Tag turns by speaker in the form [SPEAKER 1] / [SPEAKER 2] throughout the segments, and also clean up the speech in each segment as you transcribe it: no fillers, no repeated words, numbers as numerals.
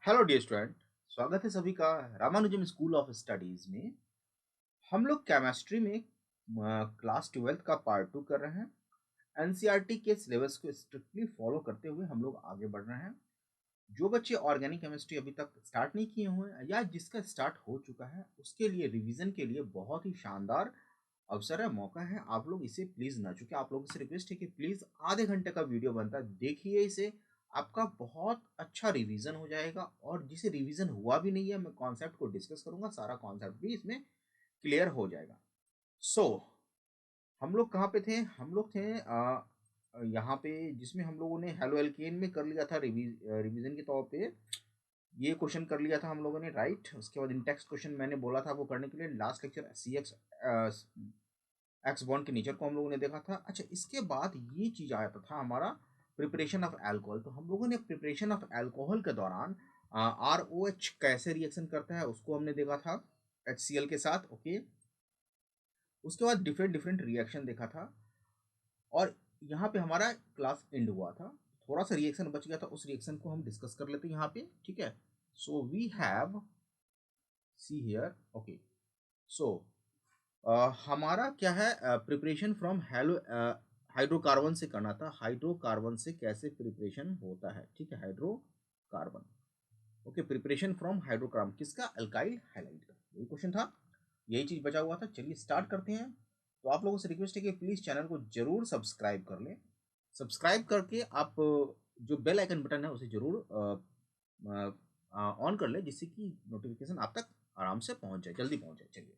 [SPEAKER 1] Hello dear student. स्वागत है सभी का रामानुजम स्कूल ऑफ स्टडीज में। हम लोग केमिस्ट्री में क्लास 12th का पार्ट 2 कर रहे हैं। एनसीईआरटी के सिलेबस को स्ट्रिक्टली फॉलो करते हुए हम लोग आगे बढ़ रहे हैं। जो बच्चे ऑर्गेनिक केमिस्ट्री अभी तक स्टार्ट नहीं किए हुए हैं या जिसका स्टार्ट हो चुका है उसके लिए रिवीजन के लिए बहुत ही शानदार अवसर है, मौका है। आप लोग इसे प्लीज ना चूके। आप लोगों से रिक्वेस्ट है कि प्लीज आधे घंटे का वीडियो बनता है, देखिए इसे। आपका बहुत अच्छा रिवीजन हो जाएगा और जिसे रिवीजन हुआ भी नहीं है मैं कॉन्सेप्ट को डिस्कस करूंगा, सारा कॉन्सेप्ट भी इसमें क्लियर हो जाएगा। सो हम लोग कहाँ पे थे? हम लोग थे यहाँ पे जिसमें हम लोगों ने हेलो एल्केन में कर लिया था रिवीजन के तौर पे। ये क्वेश्चन कर लिया था हम लोगों ने, राइट। उसके बाद इंटेक्स क्वेश्चन मैंने बोला था वो करने के लिए। लास्ट लेक्चर सी एक्स बॉन्ड के नेचर को हम लोगों ने देखा था। अच्छा, इसके बाद ये चीज आया था हमारा प्रिपरेशन ऑफ अल्कोहल। तो हम लोगों ने प्रिपरेशन ऑफ अल्कोहल के दौरान आर ओ एच कैसे रिएक्शन करता है उसको हमने देखा था एच सी एल के साथ। ओके, उसके बाद डिफरेंट डिफरेंट रिएक्शन देखा था और यहाँ पे हमारा क्लास एंड हुआ था। थोड़ा सा रिएक्शन बच गया था, उस रिएक्शन को हम डिस्कस कर लेते हैं यहाँ पे, ठीक है। So we have see here. Okay, so हमारा क्या है, प्रिपरेशन फ्रॉम हेलो हाइड्रोकार्बन से करना था। हाइड्रोकार्बन से कैसे प्रिपरेशन होता है, ठीक है। Hydrocarbon, okay. Preparation from hydrocarbon किसका? अल्काइल हैलाइड का। यही क्वेश्चन था, यही चीज बचा हुआ था। चलिए स्टार्ट करते हैं। तो आप लोगों से रिक्वेस्ट है कि प्लीज चैनल को जरूर सब्सक्राइब कर लें। सब्सक्राइब करके आप जो बेल आइकन बटन है उसे जरूर ऑन कर ले, जिससे कि नोटिफिकेशन आप तक आराम से पहुंच जाए, जल्दी पहुंच जाए। चलिए,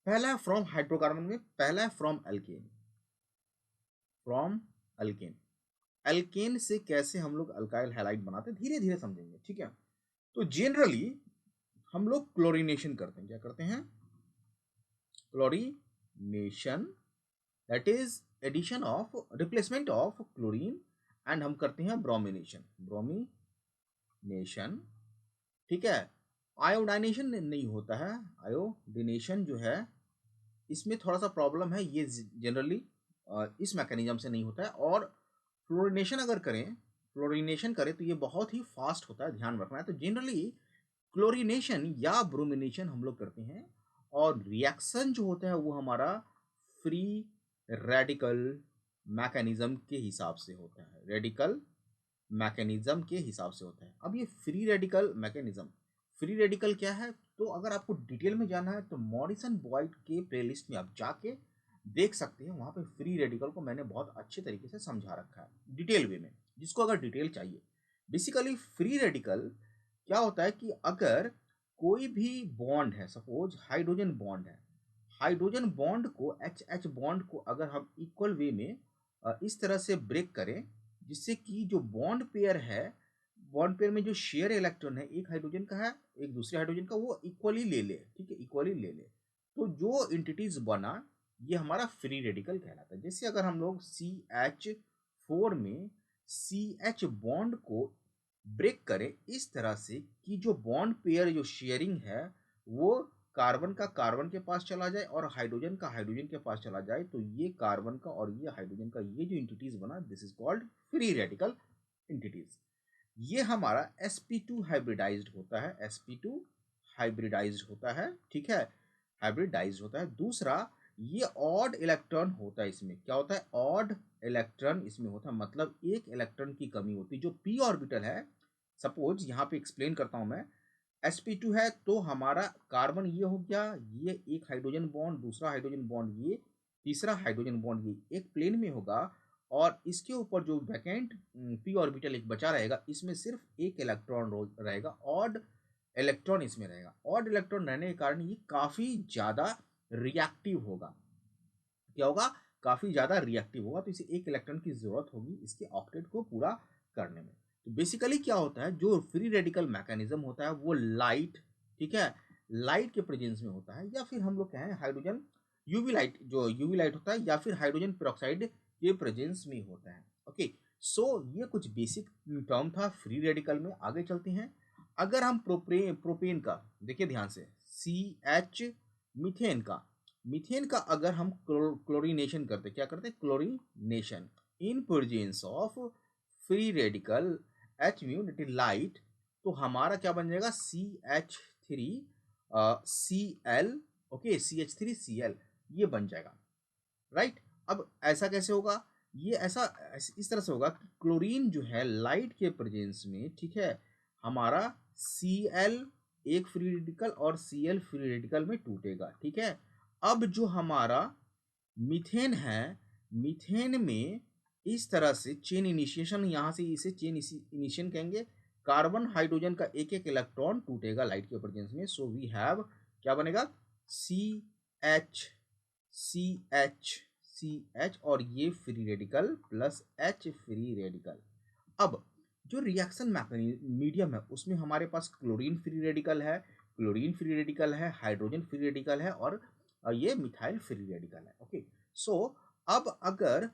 [SPEAKER 1] पहला है फ्रॉम हाइड्रोकार्बन में, पहला है from alkane. From alkane, alkane से कैसे हम लोग अल्काइल हैलाइड बनाते हैं धीरे धीरे समझेंगे, ठीक है। तो जनरली हम लोग क्लोरीनेशन करते हैं। क्या करते हैं? Chlorination, that is addition of, replacement of chlorine. And हम करते हैं ब्रोमिनेशन, ब्रोमिनेशन, ठीक है। आयोडाइनेशन नहीं होता है। आयोडिनेशन जो है इसमें थोड़ा सा प्रॉब्लम है, ये जनरली इस मैकेनिज्म से नहीं होता है। और फ्लोरिनेशन अगर करें, फ्लोरिनेशन करें तो ये बहुत ही फास्ट होता है, ध्यान रखना है। तो जनरली क्लोरिनेशन या ब्रोमिनेशन हम लोग करते हैं। और रिएक्शन जो होता है वो हमारा फ्री रेडिकल मैकेनिज्म के हिसाब से होता है, रेडिकल मैकेनिज्म के हिसाब से होता है। अब ये free radical mechanism, free radical क्या है? तो अगर आपको डिटेल में जानना है तो मॉरिसन बॉयड के प्लेलिस्ट में आप जाके देख सकते हैं। वहां पे फ्री रेडिकल को मैंने बहुत अच्छे तरीके से समझा रखा है डिटेल वे में, जिसको अगर डिटेल चाहिए। बेसिकली फ्री रेडिकल क्या होता है कि अगर कोई भी बॉन्ड है, सपोज हाइड्रोजन बॉन्ड है, हाइड्रोजन बॉन्ड को एच एच बॉन्ड को अगर हम इक्वल वे में इस तरह से ब्रेक करें जिससे कि जो बॉन्ड पेयर है, बॉन्ड पेयर में जो शेयर इलेक्ट्रॉन है, एक हाइड्रोजन का है एक दूसरे हाइड्रोजन का, वो इक्वली ले ले, ठीक है, इक्वली ले ले। तो जो इंटिटीज बना ये हमारा फ्री रेडिकल कहलाता है। जैसे अगर हम लोग CH4 में CH बॉन्ड को ब्रेक करें इस तरह से कि जो बॉन्ड पेयर जो शेयरिंग है वो कार्बन का कार्बन के पास चला जाए और हाइड्रोजन का हाइड्रोजन के पास चला जाए, तो ये कार्बन का और ये हाइड्रोजन का ये जो इंटिटीज बना, this is called free radical entities. ये हमारा sp2 हाइब्रिडाइज्ड होता है, sp2 हाइब्रिडाइज्ड होता है, ठीक है, हाइब्रिडाइज्ड होता है। दूसरा, ये ऑड इलेक्ट्रॉन होता है। इसमें क्या होता है? ऑड इलेक्ट्रॉन इसमें होता है, मतलब एक इलेक्ट्रॉन की कमी होती है। जो p ऑर्बिटल है, सपोज यहाँ पे एक्सप्लेन करता हूं मैं, sp2 है तो हमारा कार्बन ये हो गया, ये एक हाइड्रोजन बॉन्ड, दूसरा हाइड्रोजन बॉन्ड ये, तीसरा हाइड्रोजन बॉन्ड ये एक प्लेन में होगा। और इसके ऊपर जो वैकेंट p ऑर्बिटल एक बचा रहेगा, इसमें सिर्फ एक इलेक्ट्रॉन रहेगा, ऑड इलेक्ट्रॉन इसमें रहेगा। ऑड इलेक्ट्रॉन रहने के कारण ये काफी ज्यादा रिएक्टिव होगा। क्या होगा? काफी ज्यादा रिएक्टिव होगा। तो इसे एक इलेक्ट्रॉन की जरूरत होगी इसके ऑक्टेट को पूरा करने में। तो बेसिकली क्या होता है, जो फ्री रेडिकल मैकेनिज्म होता है वो लाइट, ठीक है, लाइट के प्रेजेंस में होता है, या फिर हम लोग कहें हाइड्रोजन यूवी लाइट, जो यूवी लाइट होता है, या फिर हाइड्रोजन पेरोक्साइड के प्रेजेंस में होता है। ओके, सो ये कुछ बेसिक टर्म था फ्री रेडिकल में। आगे चलते हैं। अगर हम प्रोपेन का देखिए ध्यान से, CH, मीथेन का, मीथेन का अगर हम क्लोरीनेशन करते, क्या करते? Chlorination in presence of free radical H mu, that is light. तो हमारा क्या बन जाएगा CH3 Cl, ओके, CH3Cl ये बन जाएगा, राइट। अब ऐसा कैसे होगा, ये इस तरह से होगा कि क्लोरीन जो है लाइट के प्रेजेंस में, ठीक है, हमारा Cl एक फ्री रेडिकल और Cl फ्री रेडिकल में टूटेगा, ठीक है। अब जो हमारा मीथेन है, मीथेन में इस तरह से चेन इनिशिएशन, यहाँ से इसे चेन इनिशिएशन कहेंगे, कार्बन हाइड्रोजन का एक एक इलेक्ट्रॉन टूटेगा लाइट के प्रेजेंस में। सो वी हैव क्या बनेगा, CH CH CH और ये free radical plus H free radical. अब जो रिएक्शन मीडियम है उसमें हमारे पास क्लोरीन फ्री रेडिकल है, हाइड्रोजन फ्री रेडिकल है और ये मिथाइल फ्री रेडिकल है, ओके। सो अब अगर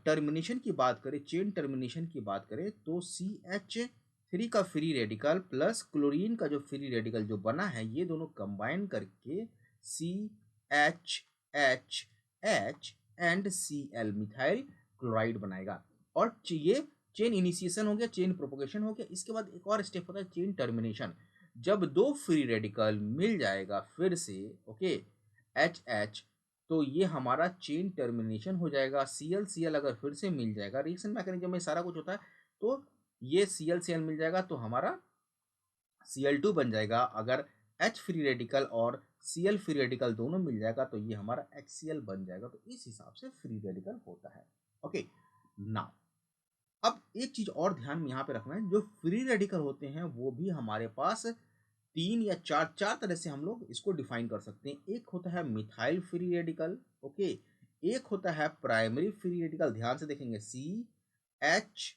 [SPEAKER 1] टर्मिनेशन की बात करें, चेन टर्मिनेशन की बात करें, तो CH3 का फ्री रेडिकल प्लस क्लोरीन का जो फ्री रेडिकल जो बना है, ये दोनों कंबाइन करके CHH and Cl methyl chloride बनाएगा। और ये चेन इनिशिएशन हो गया, चेन प्रोपोगेशन हो गया। इसके बाद एक और स्टेप होता है चेन टर्मिनेशन। जब दो फ्री रेडिकल मिल जाएगा फिर से, ओके, HH, तो ये हमारा चेन टर्मिनेशन हो जाएगा। Cl अगर फिर से मिल जाएगा, रिएक्शन मैकेनिज्म में सारा कुछ होता है, तो ये Cl मिल जाएगा तो हमारा Cl2 बन जाएगा। अगर H फ्री रेडिकल और Cl फ्री रेडिकल दोनों मिल जाएगा तो ये हमारा HCl बन जाएगा। तो इस हिसाब से फ्री रेडिकल होता है, ओके। नाउ अब एक चीज और ध्यान में यहाँ पे रखना है, जो फ्री रेडिकल होते हैं वो भी हमारे पास तीन या चार तरह से हम लोग इसको डिफाइन कर सकते हैं। एक होता है मिथाइल फ्री रेडिकल, ओके, एक होता है प्राइमरी फ्री रेडिकल, ध्यान से देखेंगे CH,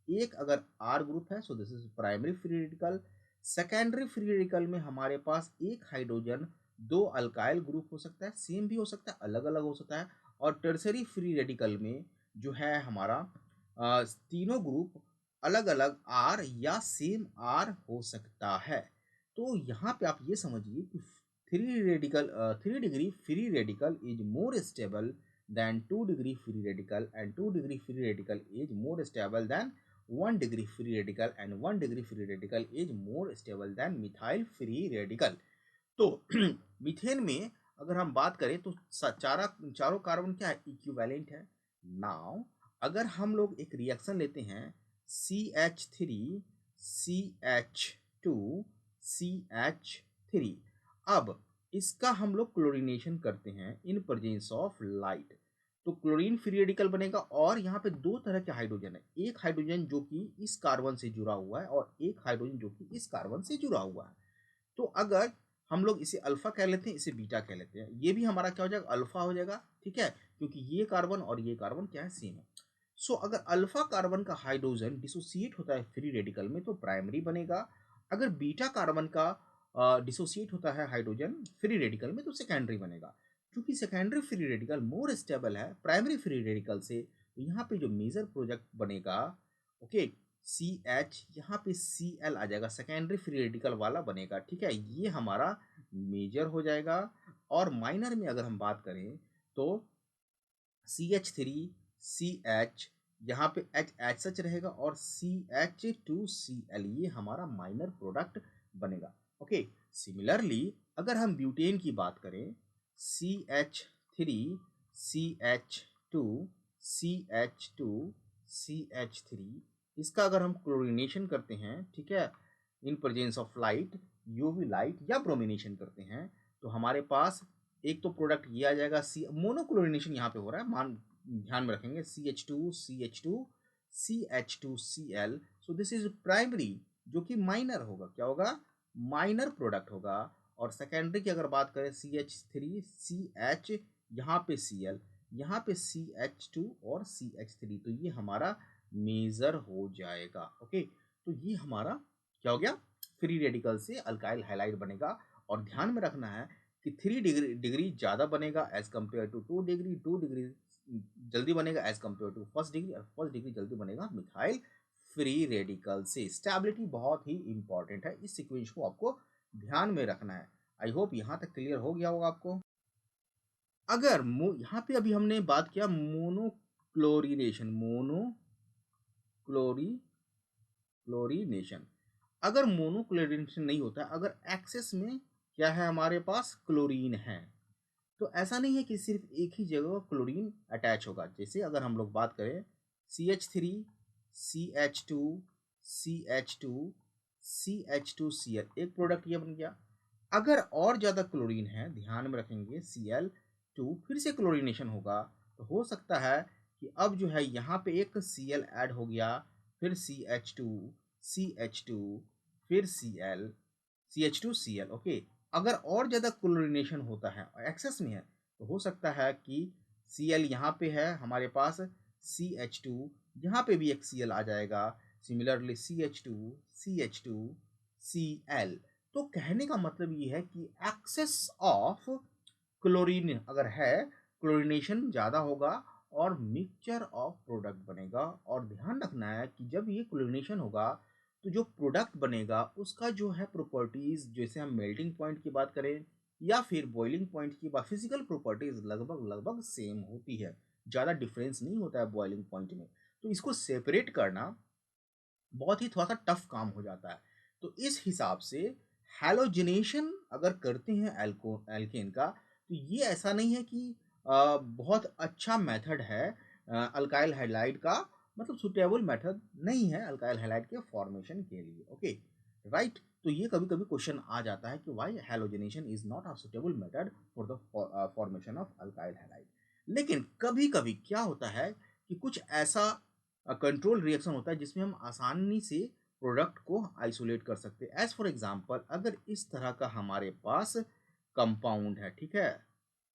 [SPEAKER 1] एक अगर R ग्रुप है so this is primary free radical. Secondary free radical में हमारे पास एक हाइड्रोजन दो अल्काइल ग्रुप हो सकता है, सेम भी हो सकता है, अलग अलग हो सकता है। और टर्सरी फ्री रेडिकल में जो है हमारा तीनों ग्रुप अलग अलग R या सेम R हो सकता है। तो यहाँ पे आप ये समझिए कि 3 degree free radical is more stable then 2 degree free radical and 2 degree free radical is more stable then 1 degree free radical and 1 degree free radical is more stable then methyl free radical. तो methane में अगर हम बात करें तो चारों carbon क्या है, इक्विवेलेंट है। नाउ अगर हम लोग एक रिएक्शन लेते हैं CH3 CH2 CH3, अब इसका हम लोग क्लोरीनेशन करते हैं इन प्रेजेंस ऑफ लाइट, तो क्लोरीन फ्री रेडिकल बनेगा। और यहाँ पे दो तरह के हाइड्रोजन है, एक हाइड्रोजन जो कि इस कार्बन से जुड़ा हुआ है और एक हाइड्रोजन जो कि इस कार्बन से जुड़ा हुआ है। तो अगर हम लोग इसे अल्फा कह लेते हैं, इसे बीटा कह लेते हैं, ये भी हमारा क्या हो जाएगा, अल्फा हो जाएगा, ठीक है, क्योंकि ये कार्बन और ये कार्बन क्या है, सेम है। सो अगर अल्फा कार्बन का हाइड्रोजन डिसोसिएट होता है फ्री रेडिकल में तो प्राइमरी बनेगा। अगर बीटा कार्बन का डिसोसिएट होता है हाइड्रोजन फ्री रेडिकल में तो सेकेंडरी बनेगा। क्योंकि secondary free radical more stable है प्राइमरी फ्री रेडिकल से, तो यहाँ पे जो मेजर प्रोडक्ट बनेगा, ओके, CH, यहाँ पे Cl आ जाएगा, सेकेंडरी फ्री रेडिकल वाला बनेगा, ठीक है, ये हमारा मेजर हो जाएगा। और माइनर में अगर हम बात करें तो CH3 CH, यहाँ पे H सच रहेगा और CH2Cl ये हमारा माइनर प्रोडक्ट बनेगा, ओके। सिमिलरली अगर हम ब्यूटेन की बात करें CH3 CH2 CH2 CH3, इसका अगर हम क्लोरीनेशन करते हैं, ठीक है, in presence of light, UV light या ब्रोमिनेशन करते हैं, तो हमारे पास एक तो प्रोडक्ट ये आ जाएगा, मोनोक्लोरिनेशन यहाँ पे हो रहा है, ध्यान में रखेंगे CH2 CH2 so this is primary जो कि माइनर होगा, क्या होगा, माइनर प्रोडक्ट होगा। और सेकेंडरी की अगर बात करें CH3 CH, यहाँ पे Cl, यहाँ पे CH2 और CH3, तो ये हमारा मेजर हो जाएगा, ओके। तो ये हमारा क्या हो गया, फ्री रेडिकल से अल्काइल हैलाइड बनेगा। और ध्यान में रखना है कि 3 डिग्री ज़्यादा बनेगा as compare to 2 degree, 2 degree जल्दी बनेगा as compare to first degree, और फर्स्ट डिग्री जल्दी बनेगा मिथाइल फ्री रेडिकल से। स्टेबिलिटी बहुत ही इंपॉर्टेंट है, इस सीक्वेंस को आपको ध्यान में रखना है। आई होप यहाँ तक क्लियर हो गया होगा आपको। अगर यहाँ पे अभी हमने बात किया मोनोक्लोरिनेशन, मोनोक्लोरिनेशन। अगर मोनोक्लोरिनेशन नहीं होता, अगर एक्सेस में क्या है हमारे पास क्लोरीन है, तो ऐसा नहीं है कि सिर्फ एक ही जगह क्लोरीन अटैच होगा। जैसे अगर हम लोग बात करें CH3 CH2 CH2 CH2Cl, एक प्रोडक्ट ये बन गया। अगर और ज़्यादा क्लोरीन है, ध्यान में रखेंगे, Cl2 फिर से क्लोरीनेशन होगा, तो हो सकता है कि अब जो है यहाँ पे एक Cl ऐड हो गया, फिर CH2 CH2 फिर Cl CH2Cl। ओके, अगर और ज़्यादा क्लोरीनेशन होता है और एक्सेस में है, तो हो सकता है कि Cl यहाँ पे है हमारे पास, CH2 यहाँ पे भी एक Cl आ जाएगा, सिमिलरली CH2 CH2 Cl। तो कहने का मतलब ये है कि एक्सेस ऑफ क्लोरीन अगर है, क्लोरीनेशन ज़्यादा होगा और मिक्सचर ऑफ प्रोडक्ट बनेगा। और ध्यान रखना है कि जब ये क्लोरीनेशन होगा, तो जो प्रोडक्ट बनेगा उसका जो है प्रॉपर्टीज़, जैसे हम मेल्टिंग पॉइंट की बात करें या फिर बॉइलिंग पॉइंट की बात, फिजिकल प्रॉपर्टीज़ लगभग लगभग सेम होती है, ज़्यादा डिफरेंस नहीं होता है बॉइलिंग पॉइंट में। तो इसको सेपरेट करना बहुत ही थोड़ा सा टफ काम हो जाता है। तो इस हिसाब से हैलोजिनेशन अगर करते हैं एल्केन का, तो ये ऐसा नहीं है कि बहुत अच्छा मेथड है अल्काइल हैलाइड का, मतलब सुटेबल मेथड नहीं है अल्काइल हैलाइड के फॉर्मेशन के लिए। Okay, right. तो ये कभी कभी क्वेश्चन आ जाता है कि why halogenation is not a suitable method for the formation of alkyl halide. लेकिन कभी कभी क्या होता है कि कुछ ऐसा कंट्रोल रिएक्शन होता है जिसमें हम आसानी से प्रोडक्ट को आइसोलेट कर सकते हैं। एज फॉर एग्जांपल, अगर इस तरह का हमारे पास कंपाउंड है, ठीक है,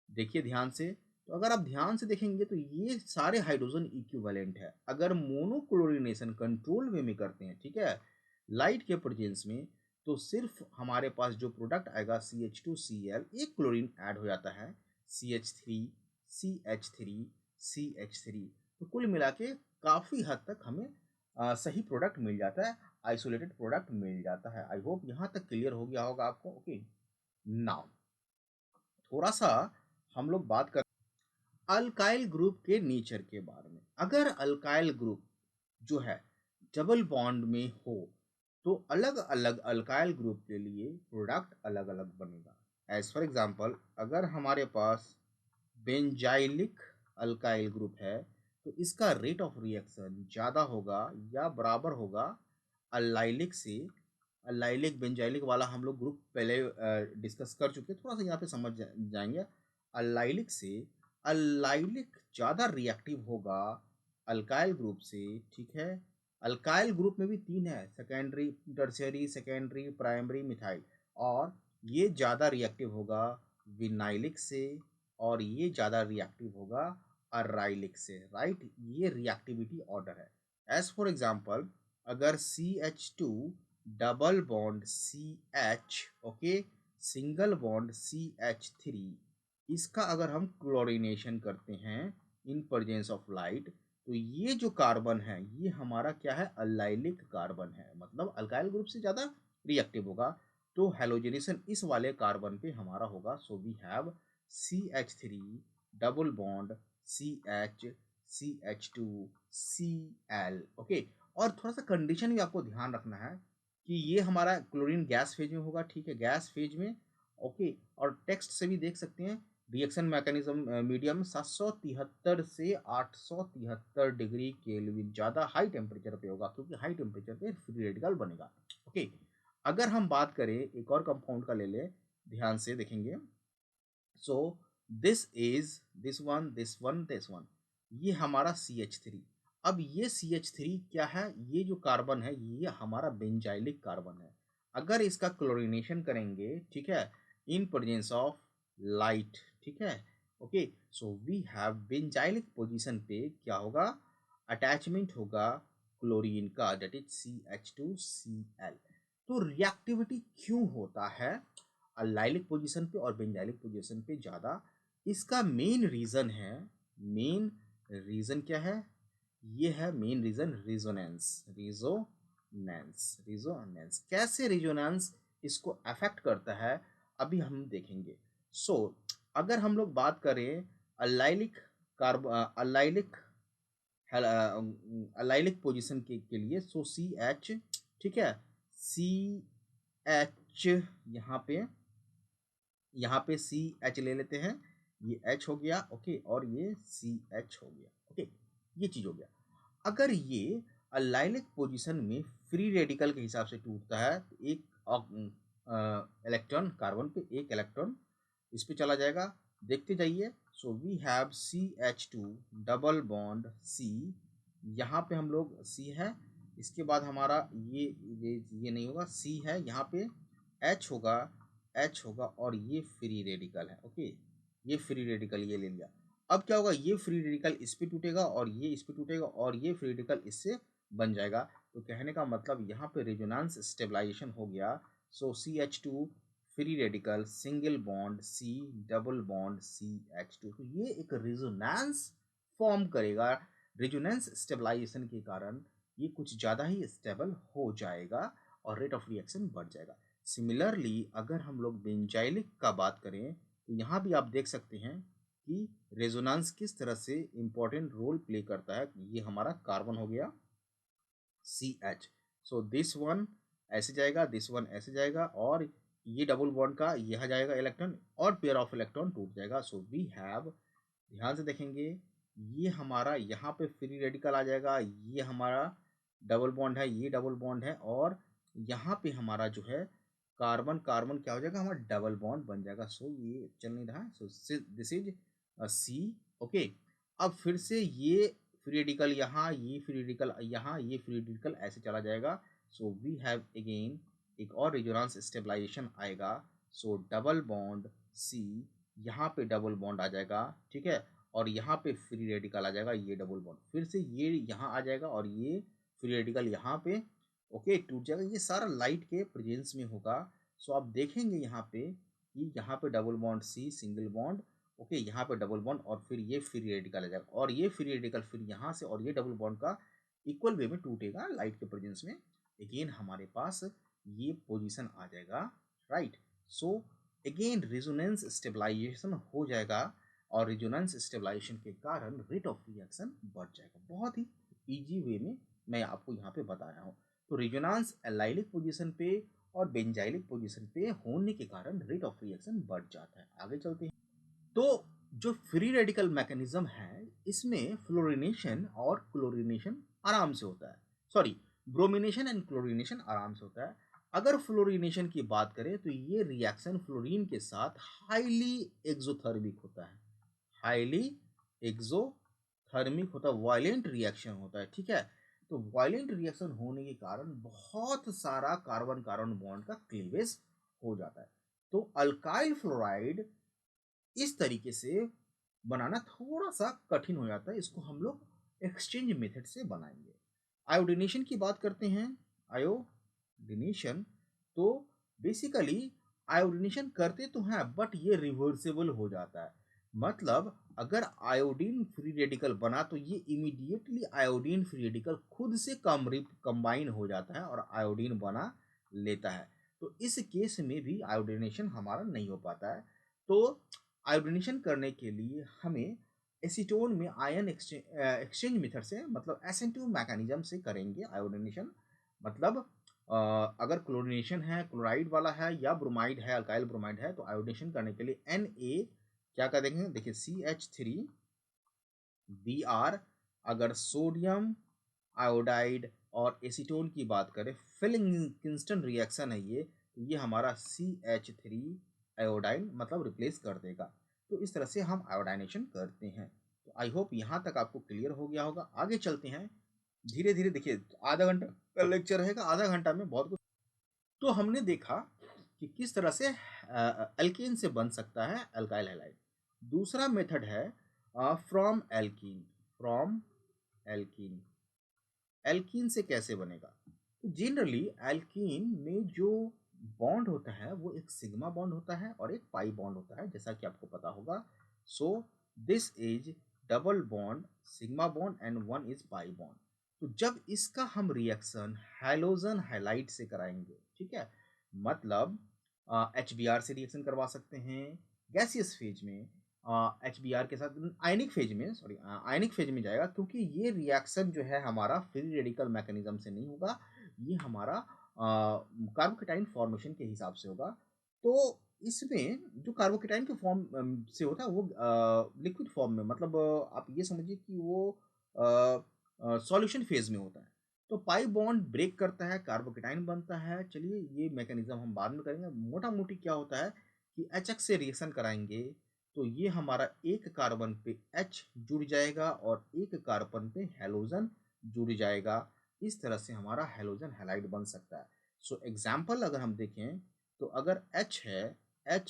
[SPEAKER 1] देखिए ध्यान से, तो अगर आप ध्यान से देखेंगे तो ये सारे हाइड्रोजन इक्विवेलेंट है। अगर मोनोक्लोरिनेशन कंट्रोल वे में करते हैं, ठीक है, लाइट के प्रेजेंस में, तो सिर्फ हमारे पास जो प्रोडक्ट आएगा CH2Cl, एक क्लोरीन ऐड हो जाता है, CH3 CH3 CH3। तो कुल मिला के काफ़ी हद तक हमें सही प्रोडक्ट मिल जाता है, आइसोलेटेड प्रोडक्ट मिल जाता है। आई होप यहाँ तक क्लियर हो गया होगा आपको। ओके, नाउ थोड़ा सा हम लोग बात कर अल्काइल ग्रुप के नेचर के बारे में। अगर अल्काइल ग्रुप जो है डबल बॉन्ड में हो, तो अलग अलग अल्काइल ग्रुप के लिए प्रोडक्ट अलग अलग बनेगा। एज फॉर एग्जांपल, अगर हमारे पास बेंजाइलिक अल्काइल ग्रुप है, तो इसका रेट ऑफ रिएक्शन ज़्यादा होगा या बराबर होगा अल्लाइलिक से। अल्लाइलिक बेंजाइलिक वाला हम लोग ग्रुप पहले डिस्कस कर चुके हैं, थोड़ा सा यहाँ पे समझ जाएंगे। अल्लाइलिक से अल्लाइलिक ज़्यादा रिएक्टिव होगा अल्काइल ग्रुप से, ठीक है। अल्काइल ग्रुप में भी तीन है, secondary tertiary secondary primary methyl, और ये ज़्यादा रिएक्टिव होगा विनाइलिक से, और ये ज़्यादा रिएक्टिव होगा अराइलिक से, राइट। ये रिएक्टिविटी ऑर्डर है। एज फॉर एग्जांपल, अगर CH2 double bond CH, okay, single bond CH3, इसका अगर हम क्लोरीनेशन करते हैं इन प्रेजेंस ऑफ लाइट, तो ये जो कार्बन है ये हमारा क्या है, अल्लाइलिक कार्बन है, मतलब अल्काइल ग्रुप से ज़्यादा रिएक्टिव होगा। तो हेलोजनेशन इस वाले कार्बन पे हमारा होगा। So we have CH3 double bond CH CH2 Cl। Okay, और थोड़ा सा कंडीशन भी आपको ध्यान रखना है कि ये हमारा क्लोरीन गैस फेज में होगा, ठीक है, गैस फेज में। ओके, और टेक्स्ट से भी देख सकते हैं रिएक्शन मैकेनिज्म मीडियम 773 से 873 डिग्री केल्विन, ज़्यादा हाई टेम्परेचर पे होगा, क्योंकि हाई टेम्परेचर पे फ्री रेडिकल बनेगा। ओके, अगर हम बात करें एक और कंपाउंड का ले ले, ध्यान से देखेंगे। So this is this one, ये हमारा CH3। अब ये CH3 क्या है, ये जो कार्बन है ये हमारा बेंजाइलिक कार्बन है। अगर इसका क्लोरीनेशन करेंगे, ठीक है, इन प्रेजेंस ऑफ लाइट, ठीक है, okay, so we have benzylic position पे क्या होगा, अटैचमेंट होगा क्लोरीन का, दैट इज CH2Cl। तो रिएक्टिविटी क्यों होता है अल्लाइलिक पोजीशन पे और बेंजाइलिक पोजीशन पे ज़्यादा? इसका मेन रीज़न है, मेन रीज़न क्या है, ये है मेन रीज़न, रिजोनेंस। रिजोनेंस कैसे रिजोनेंस इसको अफेक्ट करता है, अभी हम देखेंगे। सो अगर हम लोग बात करें अल्लाइलिक अल्लाइलिक अलाइलिक पोजीशन के लिए, सो CH, ठीक है, सी एच, यहाँ पे सी एच ले लेते हैं, ये एच हो गया, ओके, और ये सी एच हो गया, ओके, ये चीज हो गया। अगर ये अलाइलिक पोजीशन में फ्री रेडिकल के हिसाब से टूटता है तो एक इलेक्ट्रॉन कार्बन पे एक इलेक्ट्रॉन इस पे चला जाएगा, देखते जाइए। So we have CH2 double bond C, यहाँ पे हम लोग C है, इसके बाद हमारा ये नहीं होगा, C है, यहाँ पे H होगा और ये फ्री रेडिकल है, ओके, ये फ्री रेडिकल ये ले लिया। अब क्या होगा, ये फ्री रेडिकल इस पे टूटेगा और ये इस पे टूटेगा और ये फ्री रेडिकल इससे बन जाएगा। तो कहने का मतलब यहाँ पे रेजोनेंस स्टेबलाइजेशन हो गया। सो CH2 free radical single bond C double bond CH2, तो ये एक रेजोनेंस फॉर्म करेगा। रेजोनेंस स्टेबलाइजेशन के कारण ये कुछ ज़्यादा ही स्टेबल हो जाएगा और रेट ऑफ रिएक्शन बढ़ जाएगा। सिमिलरली अगर हम लोग बेंजाइलिक का बात करें तो यहाँ भी आप देख सकते हैं कि रेजोनेंस किस तरह से इंपॉर्टेंट रोल प्ले करता है। ये हमारा कार्बन हो गया CH, सो दिस वन ऐसे जाएगा, दिस वन ऐसे जाएगा और ये डबल बॉन्ड का यह जाएगा इलेक्ट्रॉन और पेयर ऑफ इलेक्ट्रॉन टूट जाएगा। सो वी हैव, ध्यान से देखेंगे, ये हमारा यहाँ पे फ्री रेडिकल आ जाएगा, ये हमारा डबल बॉन्ड है, ये डबल बॉन्ड है और यहाँ पे हमारा जो है कार्बन कार्बन क्या हो जाएगा, हमारा डबल बॉन्ड बन जाएगा। सो ये चल नहीं रहा है, so this is C, okay. अब फिर से ये फ्री रेडिकल यहाँ, ये फ्री रेडिकल यहाँ, ये फ्री रेडिकल ऐसे चला जाएगा। सो वी हैव अगेन एक और रेजोनेंस स्टेबलाइजेशन आएगा। सो डबल बॉन्ड C, यहाँ पे डबल बॉन्ड आ जाएगा, ठीक है, और यहाँ पे फ्री रेडिकल आ जाएगा, ये डबल बॉन्ड फिर से ये यहाँ आ जाएगा और ये फ्री रेडिकल यहाँ पे, ओके, टूट जाएगा। ये सारा लाइट के प्रेजेंस में होगा। सो आप देखेंगे यहाँ पे कि यहाँ पे double bond C single bond, okay, यहाँ पे डबल बॉन्ड और फिर ये फ्री रेडिकल आ जाएगा और ये फ्री रेडिकल फिर यहाँ से और ये डबल बॉन्ड का इक्वल वे में टूटेगा लाइट के प्रेजेंस में। अगेन हमारे पास ये पोजीशन आ जाएगा, right. So again resonance stabilisation हो जाएगा और रेजोनेंस स्टेबलाइजेशन के कारण रेट ऑफ रिएक्शन बढ़ जाएगा। बहुत ही इजी वे में मैं आपको यहाँ पे बता रहा हूँ। तो रेजोनेंस एलाइलिक पोजीशन पे और बेंजाइलिक पोजीशन पे होने के कारण रेट ऑफ रिएक्शन बढ़ जाता है। आगे चलते हैं। तो जो फ्री रेडिकल मैकेनिज्म है इसमें फ्लोरिनेशन और क्लोरिनेशन आराम से होता है, सॉरी, ब्रोमिनेशन एंड क्लोरिनेशन आराम से होता है। अगर फ्लोरिनेशन की बात करें तो ये रिएक्शन फ्लोरीन के साथ हाईली एक्सोथर्मिक होता है, हाईली एक्सोथर्मिक होता है, वायलेंट रिएक्शन होता है, ठीक है। तो वायलेंट रिएक्शन होने के कारण बहुत सारा कार्बन कार्बन बॉन्ड का क्लीवेज हो जाता है। तो अल्काइल फ्लोराइड इस तरीके से बनाना थोड़ा सा कठिन हो जाता है, इसको हम लोग एक्सचेंज मेथड से बनाएंगे। आयोडीनेशन की बात करते हैं। आयोडीनेशन तो बेसिकली आयोडीनेशन करते तो हैं बट ये रिवर्सिबल हो जाता है। मतलब अगर आयोडीन फ्री रेडिकल बना तो ये इमीडिएटली आयोडीन फ्री रेडिकल खुद से कंबाइन हो जाता है और आयोडीन बना लेता है। तो इस केस में भी आयोडीनेशन हमारा नहीं हो पाता है। तो आयोडीनेशन करने के लिए हमें एसीटोन में आयन एक्सचेंज मेथड से, मतलब SN2 मैकेनिज्म से करेंगे आयोडीनेशन। मतलब अगर क्लोरीनेशन है, क्लोराइड वाला है या ब्रोमाइड है, अल्काइल ब्रोमाइड है, तो आयोडीनेशन करने के लिए Na क्या करेंगे, देखिए CH3Br। अगर सोडियम आयोडाइड और एसीटोन की बात करें, फिलिंग रिएक्शन है ये, तो ये हमारा CH3 आयोडाइन मतलब रिप्लेस कर देगा। तो इस तरह से हम आयोडाइनेशन करते हैं। तो आई होप यहाँ तक आपको क्लियर हो गया होगा। आगे चलते हैं धीरे धीरे। देखिए आधा घंटा का लेक्चर रहेगा, आधा घंटा में बहुत कुछ। तो हमने देखा कि किस तरह से एल्केन से बन सकता है अल्काइल हैलाइड। दूसरा मेथड है from alkene. From alkene, alkene से कैसे बनेगा? तो जनरली एल्कीन में जो बॉन्ड होता है वो एक सिग्मा बॉन्ड होता है और एक पाई बॉन्ड होता है, जैसा कि आपको पता होगा। So this is double bond sigma bond and one is pi bond. तो जब इसका हम रिएक्शन हैलोजन हैलाइड से कराएंगे, ठीक है, मतलब HBr से रिएक्शन करवा सकते हैं गैसियस फेज में, HBr के साथ आयनिक फेज में, सॉरी आयनिक फेज में जाएगा, क्योंकि ये रिएक्शन जो है हमारा फ्री रेडिकल मैकेनिज्म से नहीं होगा, ये हमारा कार्बोकेटाइन फॉर्मेशन के हिसाब से होगा। तो इसमें जो कार्बोकेटाइन के फॉर्म से होता है वो लिक्विड फॉर्म में, मतलब आप ये समझिए कि वो सॉल्यूशन फेज में होता है। तो पाई बॉन्ड ब्रेक करता है, कार्बोकेटाइन बनता है। चलिए ये मैकेनिज्म हम बाद में करेंगे। मोटा मोटी क्या होता है कि HX से रिएक्शन कराएंगे तो ये हमारा एक कार्बन पे H जुड़ जाएगा और एक कार्बन पे हेलोजन जुड़ जाएगा। इस तरह से हमारा हेलोजन हैलाइड बन सकता है। सो एग्जाम्पल अगर हम देखें तो अगर H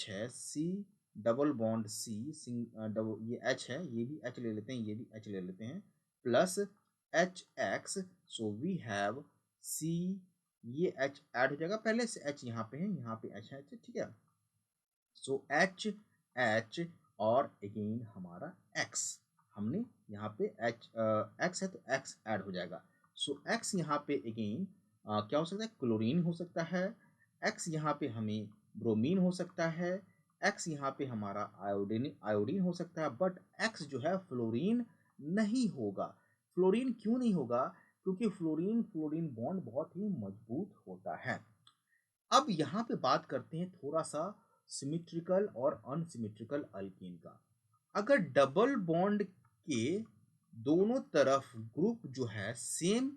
[SPEAKER 1] है C double bond C double, ये H है, ये भी H ले लेते हैं, ये भी H ले लेते हैं, plus HX। So we have C, ये H ऐड हो जाएगा, पहले से H यहाँ पे है, यहाँ पे H है, ठीक है। सो H और अगेन हमारा X, हमने यहाँ पे X है तो X ऐड हो जाएगा। सो X यहाँ पे अगेन क्या हो सकता है, क्लोरीन हो सकता है। X यहाँ पे हमें ब्रोमीन हो सकता है। X यहाँ पे हमारा आयोडीन हो सकता है। बट X जो है फ्लोरीन नहीं होगा। फ्लोरीन क्यों नहीं होगा? क्योंकि फ्लोरीन फ्लोरीन बॉन्ड बहुत ही मजबूत होता है। अब यहाँ पे बात करते हैं थोड़ा सा सिमेट्रिकल और अनसिमेट्रिकल अल्कीन का। अगर डबल बॉन्ड के दोनों तरफ ग्रुप जो है सेम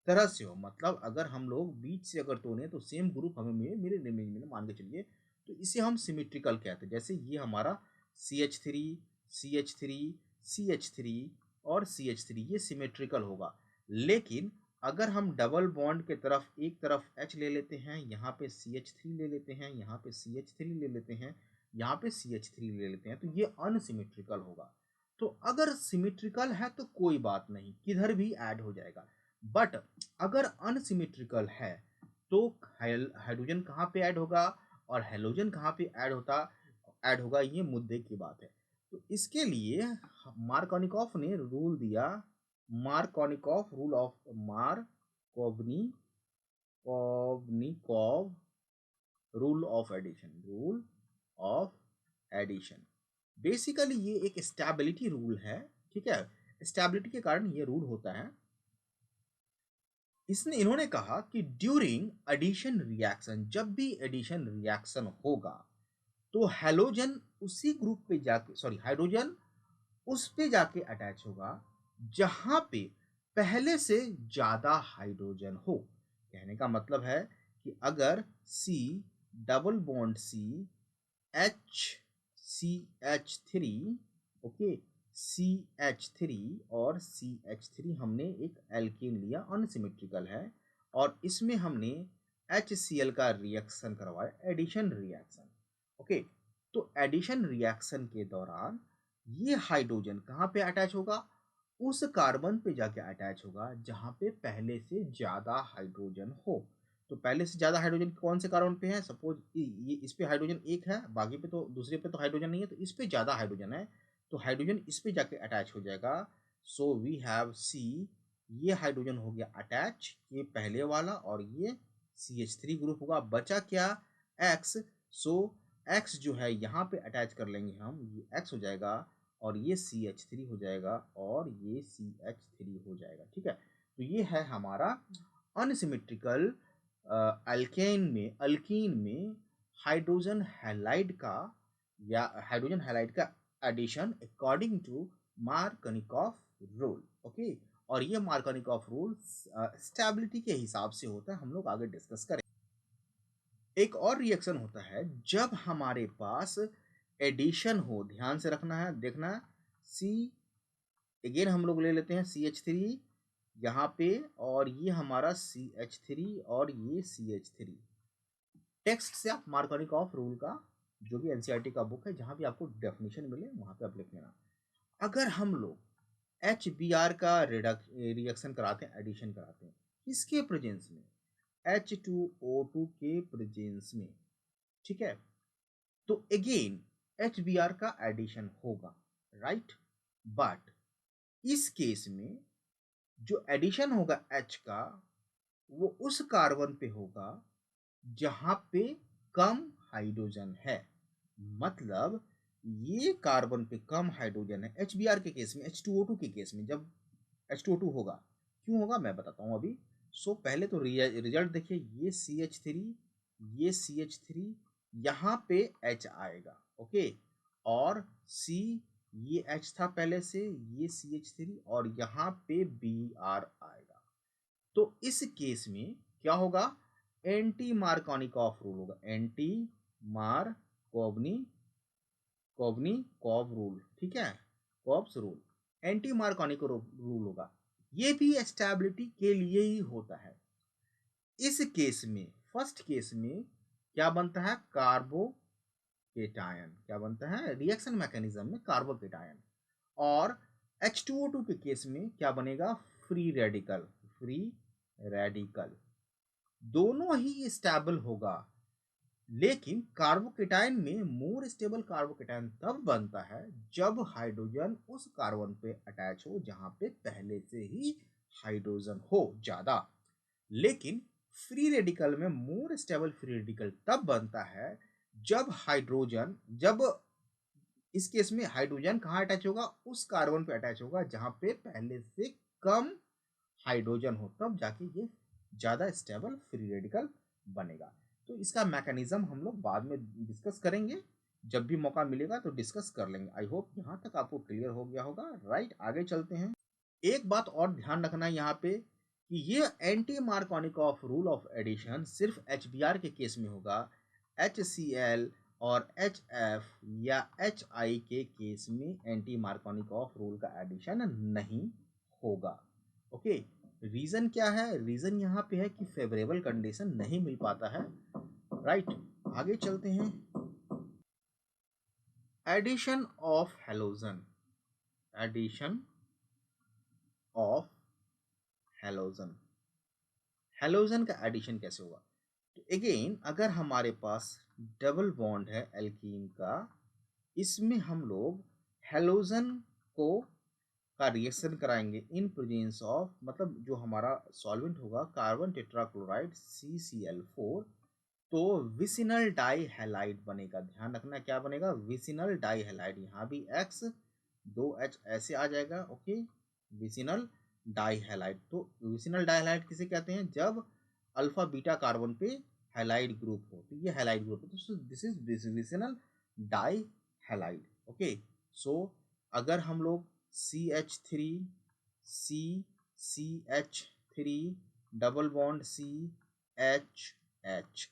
[SPEAKER 1] तरह से हो, मतलब अगर हम लोग बीच से अगर तोड़े तो सेम ग्रुप हमें मेरे इमेज में मान के चलिए, तो इसे हम सिमेट्रिकल कहते हैं। जैसे ये हमारा CH3 CH3 CH3 और CH3, ये सिमेट्रिकल होगा। लेकिन अगर हम डबल बॉन्ड के तरफ एक तरफ H ले लेते हैं, यहाँ पे CH3 ले लेते हैं, यहाँ पे CH3 ले लेते हैं, यहाँ पे CH3 ले लेते हैं, तो ये अनसिमेट्रिकल होगा। तो अगर सिमेट्रिकल है तो कोई बात नहीं, किधर भी ऐड हो जाएगा। बट अगर अनसिमेट्रिकल है तो हाइड्रोजन कहाँ पे ऐड होगा और हेलोजन कहाँ पे ऐड होगा, ये मुद्दे की बात है। तो इसके लिए मार्कोनिकॉफ ने रूल दिया, Markovnikov rule of addition. Basically ये एक स्टेबिलिटी रूल है, ठीक है। स्टेबिलिटी के कारण ये रूल होता है। इन्होंने कहा कि ड्यूरिंग एडिशन रिएक्शन, जब भी एडिशन रिएक्शन होगा तो हेलोजन उसी ग्रुप पे जाके, सॉरी, हाइड्रोजन उस पे जाके अटैच होगा जहां पे पहले से ज्यादा हाइड्रोजन हो। कहने का मतलब है कि अगर C double bond C HCH3, okay, CH3 और CH3 हमने एक एल्केन लिया, अनसिमेट्रिकल है, और इसमें हमने HCl का रिएक्शन करवाया, एडिशन रिएक्शन, ओके। तो एडिशन रिएक्शन के दौरान ये हाइड्रोजन कहाँ पे अटैच होगा? उस कार्बन पे जाके अटैच होगा जहाँ पे पहले से ज्यादा हाइड्रोजन हो। तो पहले से ज्यादा हाइड्रोजन कौन से कार्बन पे है? सपोज ये इस पे हाइड्रोजन एक है, बाकी पे तो, दूसरे पे तो हाइड्रोजन नहीं है, तो इस पे ज्यादा हाइड्रोजन है, तो हाइड्रोजन इस पे जाके अटैच हो जाएगा। सो वी हैव C, ये हाइड्रोजन हो गया अटैच, ये पहले वाला, और ये CH3 ग्रुप होगा। बचा क्या? X। सो X जो है यहाँ पे अटैच कर लेंगे हम, ये X हो जाएगा, और ये CH3 हो जाएगा, और ये CH3 हो जाएगा, ठीक है। तो ये है हमारा अनसिमेट्रिकल अल्कीन में हाइड्रोजन हैलाइड का, या हाइड्रोजन हैलाइड का addition according to Markovnikov rule, okay. और ये मार्कोनिकॉफ रूल स्टेबिलिटी के हिसाब से होता है, हम लोग आगे डिस्कस करें। एक और रिएक्शन होता है जब हमारे पास एडिशन हो, ध्यान से रखना है, देखना है। C अगेन हम लोग ले लेते हैं CH3 यहाँ पे, और ये हमारा CH3 और ये CH3। टेक्स्ट से आप मार्कोनिकॉफ रूल का, जो भी NCERT का बुक है, जहाँ भी आपको डेफिनेशन मिले वहाँ पे आप लिख लेना। अगर हम लोग HBr का रिएक्शन कराते हैं, एडिशन कराते हैं, किसके प्रेजेंस में? H2O2 के प्रेजेंस में, ठीक है। तो अगेन HBr का एडिशन होगा, राइट। बट इस केस में जो एडिशन होगा H का, वो उस कार्बन पे होगा जहां पे कम हाइड्रोजन है। मतलब ये कार्बन पे कम हाइड्रोजन है HBr के केस में। H2O2 के केस में जब H2O2 होगा, क्यों होगा मैं बताता हूं अभी। सो पहले तो रिजल्ट देखिए, ये CH3, ये CH3, यहाँ पे H आएगा, ओके, और C, ये H था पहले से, ये CH3 और यहाँ पे Br आएगा। तो इस केस में क्या होगा, एंटी मार्कोनिकॉफ रूल होगा, एंटी मार्कोवनी-कॉव रूल, ठीक है, कॉव्स रूल, एंटी मार्कोनिको रूल होगा। ये भी स्टेबिलिटी के लिए ही होता है। इस केस में, फर्स्ट केस में क्या बनता है, कार्बोकेटायन, क्या बनता है, रिएक्शन मैकेनिज्म में कार्बोकेटायन, और H2O2 के केस में क्या बनेगा, फ्री रेडिकल, दोनों ही स्टेबल होगा। लेकिन कार्बोकेटायन में मोर स्टेबल कार्बोकेटायन तब बनता है जब हाइड्रोजन उस कार्बन पे अटैच हो जहां पे पहले से ही हाइड्रोजन हो ज्यादा। लेकिन फ्री रेडिकल में मोर स्टेबल फ्री रेडिकल तब बनता है जब इस केस में हाइड्रोजन कहाँ अटैच होगा, उस कार्बन पे अटैच होगा जहां पे पहले से कम हाइड्रोजन हो, तब जाके ये ज्यादा स्टेबल फ्री रेडिकल बनेगा। तो इसका मैकेनिज्म हम लोग बाद में डिस्कस करेंगे, जब भी मौका मिलेगा तो डिस्कस कर लेंगे। आई होप यहाँ तक आपको क्लियर हो गया होगा। राइट, आगे चलते हैं। एक बात और ध्यान रखना है यहाँ पे कि ये anti Markovnikov rule of addition सिर्फ HBr के केस में होगा, HCl और HF या HI के केस में एंटी मार्कोनिकॉफ रूल का एडिशन नहीं होगा। ओके, रीजन क्या है, रीजन यहाँ पे है कि फेवरेबल कंडीशन नहीं मिल पाता है। राइट, आगे चलते हैं। Addition of halogen, addition of halogen, halogen का एडिशन कैसे होगा, तो अगेन अगर हमारे पास डबल बॉन्ड है एल्कीन का, इसमें हम लोग हेलोजन को का रिएक्शन कराएंगे इन प्रेजेंस ऑफ, मतलब जो हमारा सॉल्वेंट होगा कार्बन टेट्राक्लोराइड CCl4, तो विसिनल डाई हैलाइड बनेगा। ध्यान रखना क्या बनेगा, विसिनल डाई हैलाइड, यहाँ भी X 2H ऐसे आ जाएगा। ओके, विसिनल डाई हैलाइड, तो विसिनल डाई हैलाइड किसे कहते हैं, जब अल्फा बीटा कार्बन पे हैलाइड ग्रुप हो, तो ये हैलाइड ग्रुप है, तो this is vicinal dihalide. Okay, so अगर हम लोग CH3 CH3 double bond CH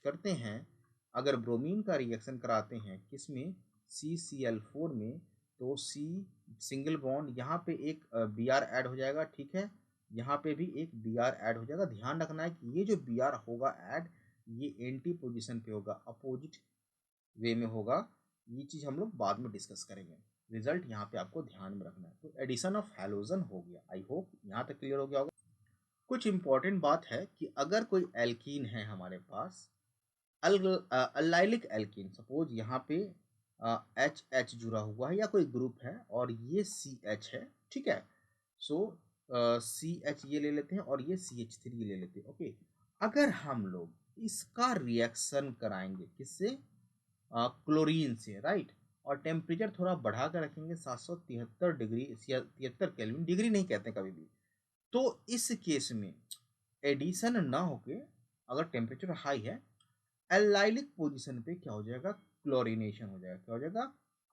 [SPEAKER 1] करते हैं, अगर ब्रोमीन का रिएक्शन कराते हैं किसमें, CCl4 में, तो C सिंगल बॉन्ड, यहाँ पे एक Br ऐड हो जाएगा, ठीक है, यहाँ पे भी एक Br ऐड हो जाएगा। ध्यान रखना है कि ये जो Br होगा ऐड, ये एंटी पोजीशन पे होगा, अपोजिट वे में होगा। ये चीज़ हम लोग बाद में डिस्कस करेंगे। रिजल्ट यहाँ पे आपको ध्यान में रखना है। तो एडिशन ऑफ हैलोजन हो गया। आई होप यहाँ तक क्लियर हो गया होगा। कुछ इंपॉर्टेंट बात है कि अगर कोई एल्कीन है हमारे पास, अल्लाइलिक एल्कीन, सपोज यहाँ पे H जुड़ा हुआ है या कोई ग्रुप है और ये CH है, ठीक है, सो CH ये ले लेते हैं और ये CH3 ले लेते हैं। ओके, अगर हम लोग इसका रिएक्शन कराएंगे किससे, क्लोरीन से, राइट, और टेम्परेचर थोड़ा बढ़ा कर रखेंगे 773 डिग्री, 73 केल्विन, डिग्री नहीं कहते कभी भी, तो इस केस में एडिशन ना होके अगर टेम्परेचर हाई है, एल्लाइलिक पोजीशन पे क्या हो जाएगा, क्लोरीनेशन हो जाएगा। क्या हो जाएगा,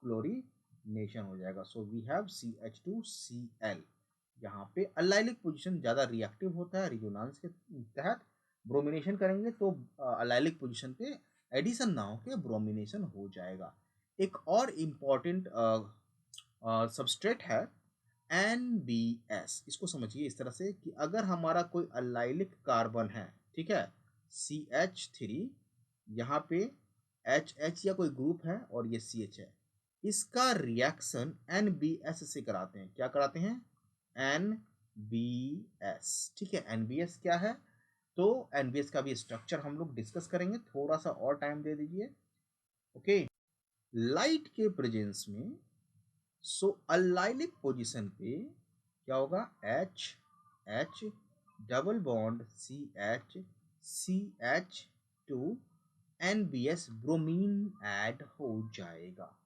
[SPEAKER 1] क्लोरीनेशन हो जाएगा। So we have CH2Cl। यहाँ पे अल्लाइलिक पोजीशन ज़्यादा रिएक्टिव होता है, रिजोनेंस के तहत ब्रोमिनेशन करेंगे तो अल्लाइलिक पोजीशन पे एडिशन ना होके ब्रोमिनेशन हो जाएगा। एक और इम्पॉर्टेंट सबस्ट्रेट है NBS। इसको समझिए इस तरह से कि अगर हमारा कोई अल्लाइलिक कार्बन है, ठीक है, CH3, यहाँ पे HH या कोई ग्रुप है और ये CH है, इसका रिएक्शन NBS से कराते हैं। क्या कराते हैं, NBS, ठीक है। NBS क्या है, तो NBS का भी स्ट्रक्चर हम लोग डिस्कस करेंगे, थोड़ा सा और टाइम दे दीजिए। ओके, लाइट के प्रेजेंस में, सो अल्लाइलिक पोजीशन पे क्या होगा, H double bond CH CH2 NBS bromine add हो जाएगा।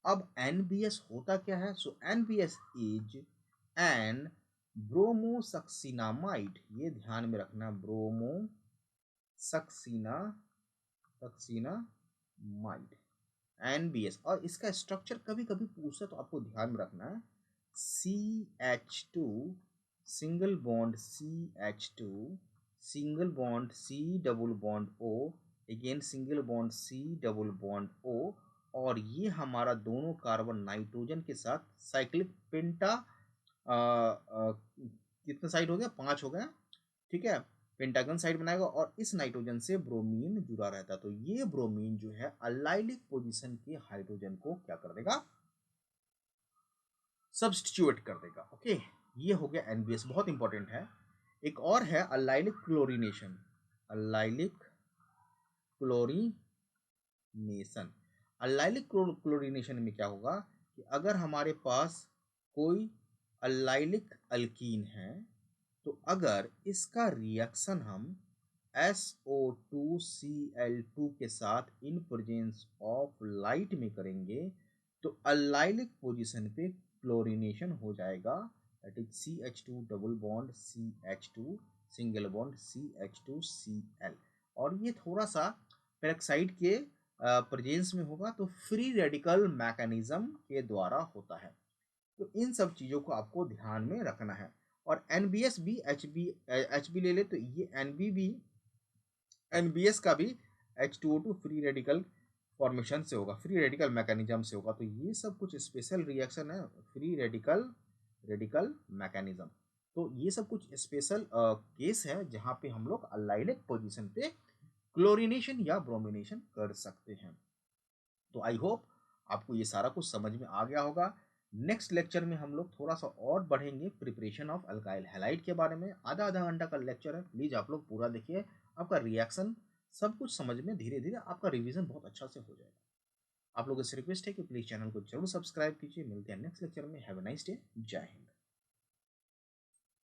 [SPEAKER 1] अब NBS होता क्या है, सो NBS इज एन ब्रोमोसक्सिनामाइड, ये ध्यान में रखना, सक्सिनामाइड NBS। और इसका स्ट्रक्चर कभी कभी पूछता तो आपको ध्यान में रखना है, CH2 single bond CH2 single bond C double bond O, again single bond C double bond O, और ये हमारा दोनों कार्बन नाइट्रोजन के साथ साइक्लिक पेंटा कितने साइड हो गया, 5 हो गया, ठीक है, पेंटागन साइड बनाएगा और इस नाइट्रोजन से ब्रोमीन जुड़ा रहता है। तो ये ब्रोमीन जो है अलाइलिक पोजीशन के हाइड्रोजन को क्या कर देगा, सब्स्टिट्यूट कर देगा। ओके, ये हो गया NBS, बहुत इंपॉर्टेंट है। एक और है allylic chlorination, allylic chlorination. Allylic chlorination में क्या होगा कि अगर हमारे पास कोई अलाइलिक अल्कीन है तो अगर इसका रिएक्शन हम SO2Cl2 के साथ इन प्रेजेंस ऑफ लाइट में करेंगे तो अलाइलिक पोजीशन पे क्लोरीनेशन हो जाएगा, that is CH2 double bond CH2 single bond CH2Cl। और ये थोड़ा सा पेरोक्साइड के प्रेजेंस में होगा तो फ्री रेडिकल मैकेनिज्म के द्वारा होता है। तो इन सब चीज़ों को आपको ध्यान में रखना है। और NBS भी HB ले ले तो ये NBS का भी H2O2 फ्री रेडिकल फॉर्मेशन से होगा, फ्री रेडिकल मैकेनिज्म से होगा। तो ये सब कुछ स्पेशल रिएक्शन है, फ्री रेडिकल मैकेनिज्म। तो ये सब कुछ स्पेशल केस है जहाँ पे हम लोग अलाइलिक पोजीशन पे क्लोरीनेशन या ब्रोमिनेशन कर सकते हैं। तो आई होप आपको ये सारा कुछ समझ में आ गया होगा। नेक्स्ट लेक्चर में हम लोग थोड़ा सा और बढ़ेंगे प्रिपरेशन ऑफ अल्काइल हैलाइड के बारे में। आधा घंटा का लेक्चर है, प्लीज़ आप लोग पूरा देखिए, आपका रिएक्शन सब कुछ समझ में धीरे धीरे आपका रिवीजन बहुत अच्छा से हो जाएगा। आप लोगों से रिक्वेस्ट है कि प्लीज़ चैनल को जरूर सब्सक्राइब कीजिए। मिलते हैं नेक्स्ट लेक्चर में। Have a nice day. जय हिंद।